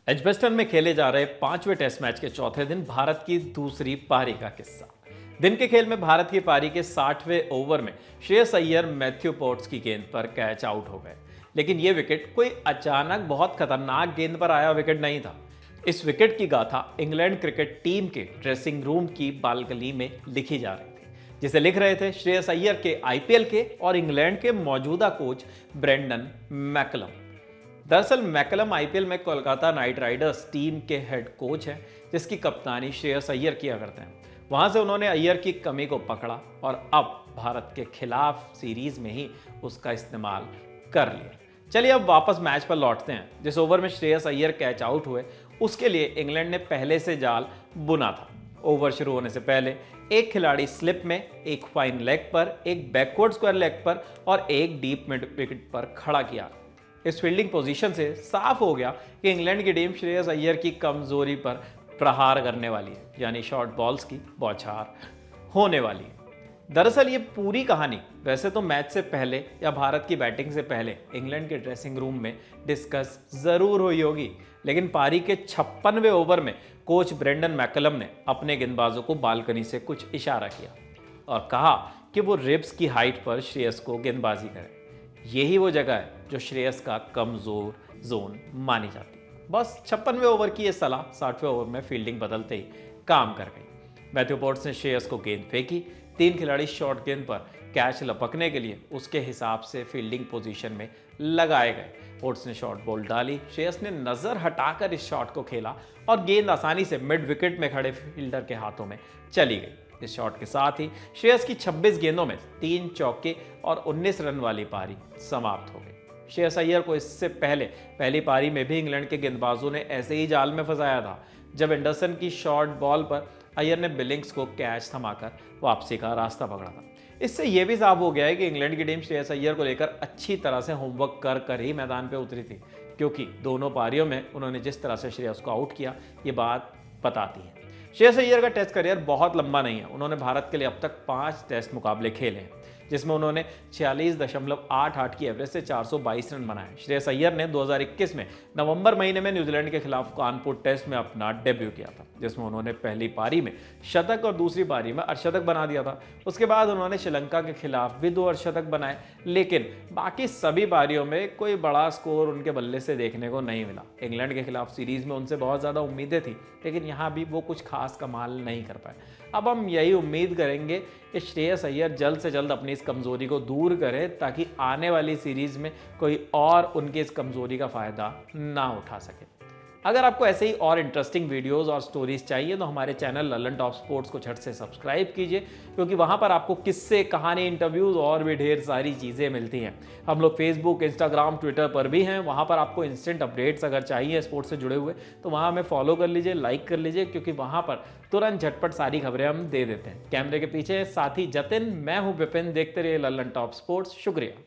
Edgbaston में खेले जा रहे पांचवें टेस्ट मैच के चौथे दिन भारत की दूसरी पारी का किस्सा। दिन के खेल में भारत की पारी के 60वें ओवर में श्रेयस अय्यर मैथ्यू पोर्ट्स की गेंद पर कैच आउट हो गए। लेकिन यह विकेट कोई अचानक बहुत खतरनाक गेंद पर आया विकेट नहीं था। इस विकेट की गाथा इंग्लैंड क्रिकेट टीम के ड्रेसिंग रूम की बालकनी में लिखी जा रही थी, जिसे लिख रहे थे श्रेयस अय्यर के आईपीएल के और इंग्लैंड के मौजूदा कोच ब्रेंडन मैकलम। दरअसल मैकलम आईपीएल में कोलकाता नाइट राइडर्स टीम के हेड कोच हैं, जिसकी कप्तानी श्रेयस अय्यर किया करते हैं। वहां से उन्होंने अय्यर की कमी को पकड़ा और अब भारत के खिलाफ सीरीज में ही उसका इस्तेमाल कर लिया। चलिए अब वापस मैच पर लौटते हैं। जिस ओवर में श्रेयस अय्यर कैच आउट हुए उसके लिए इंग्लैंड ने पहले से जाल बुना था। ओवर शुरू होने से पहले एक खिलाड़ी स्लिप में, एक फाइन लेग पर, एक बैकवर्ड स्क्वायर लेग पर और एक डीप मिड विकेट पर खड़ा किया। इस फील्डिंग पोजीशन से साफ हो गया कि इंग्लैंड की टीम श्रेयस अय्यर की कमजोरी पर प्रहार करने वाली है, यानी शॉर्ट बॉल्स की बौछार होने वाली है। दरअसल ये पूरी कहानी वैसे तो मैच से पहले या भारत की बैटिंग से पहले इंग्लैंड के ड्रेसिंग रूम में डिस्कस जरूर हुई होगी, लेकिन पारी के 56वें ओवर में कोच ब्रेंडन मैकलम ने अपने गेंदबाजों को बालकनी से कुछ इशारा किया और कहा कि वो रिब्स की हाइट पर श्रेयस को गेंदबाजी करें। यही वो जगह है जो श्रेयस का कमजोर जोन मानी जाती है। बस 56वें ओवर की ये सलाह 60वें ओवर में फील्डिंग बदलते ही काम कर गई। मैथ्यू पोर्ट्स ने श्रेयस को गेंद फेंकी। 3 खिलाड़ी शॉर्ट गेंद पर कैच लपकने के लिए उसके हिसाब से फील्डिंग पोजीशन में लगाए गए। पोर्ट्स ने शॉर्ट बॉल डाली। श्रेयस ने नजर हटाकर इस शॉट को खेला और गेंद आसानी से मिड विकेट में खड़े फील्डर के हाथों में चली गई। इस शॉट के साथ ही श्रेयस की 26 गेंदों में 3 चौके और 19 रन वाली पारी समाप्त हो गई। श्रेयस अय्यर को इससे पहले पहली पारी में भी इंग्लैंड के गेंदबाजों ने ऐसे ही जाल में फंसाया था, जब एंडरसन की शॉर्ट बॉल पर अय्यर ने बिलिंग्स को कैच थमाकर वापसी का रास्ता पकड़ा था। इससे यह भी साफ हो गया है कि इंग्लैंड की टीम श्रेयस अय्यर को लेकर अच्छी तरह से होमवर्क कर ही मैदान पर उतरी थी, क्योंकि दोनों पारियों में उन्होंने जिस तरह से श्रेयस को आउट किया ये बात बताती है। श्रेयस अय्यर का टेस्ट करियर बहुत लंबा नहीं है। उन्होंने भारत के लिए अब तक 5 टेस्ट मुकाबले खेले हैं, जिसमें उन्होंने 46.88 की एवरेज से 422 रन बनाए। श्रेयस अय्यर ने 2021 में नवंबर महीने में न्यूजीलैंड के खिलाफ कानपुर टेस्ट में अपना डेब्यू किया था, जिसमें उन्होंने पहली पारी में शतक और दूसरी पारी में अर्धशतक बना दिया था। उसके बाद उन्होंने श्रीलंका के खिलाफ भी 2 अर्धशतक बनाए, लेकिन बाकी सभी पारियों में कोई बड़ा स्कोर उनके बल्ले से देखने को नहीं मिला। इंग्लैंड के खिलाफ सीरीज में उनसे बहुत ज़्यादा उम्मीदें थी, लेकिन यहाँ भी वो कुछ खास कमाल नहीं कर पाए। अब हम यही उम्मीद करेंगे कि श्रेयस अय्यर जल्द से जल्द अपनी इस कमजोरी को दूर करे, ताकि आने वाली सीरीज में कोई और उनकी इस कमजोरी का फायदा ना उठा सके। अगर आपको ऐसे ही और इंटरेस्टिंग वीडियोस और स्टोरीज चाहिए तो हमारे चैनल ललन टॉप स्पोर्ट्स को झट से सब्सक्राइब कीजिए, क्योंकि वहां पर आपको किस्से, कहानी, इंटरव्यूज और भी ढेर सारी चीज़ें मिलती हैं। हम लोग फेसबुक, इंस्टाग्राम, ट्विटर पर भी हैं। वहां पर आपको इंस्टेंट अपडेट्स अगर चाहिए स्पोर्ट्स से जुड़े हुए तो वहां हमें फॉलो कर लीजिए, लाइक कर लीजिए, क्योंकि वहां पर तुरंत झटपट सारी खबरें हम दे देते हैं। कैमरे के पीछे साथी जतिन, मैं हूँ विपिन। देखते रहिए ललन टॉप स्पोर्ट्स। शुक्रिया।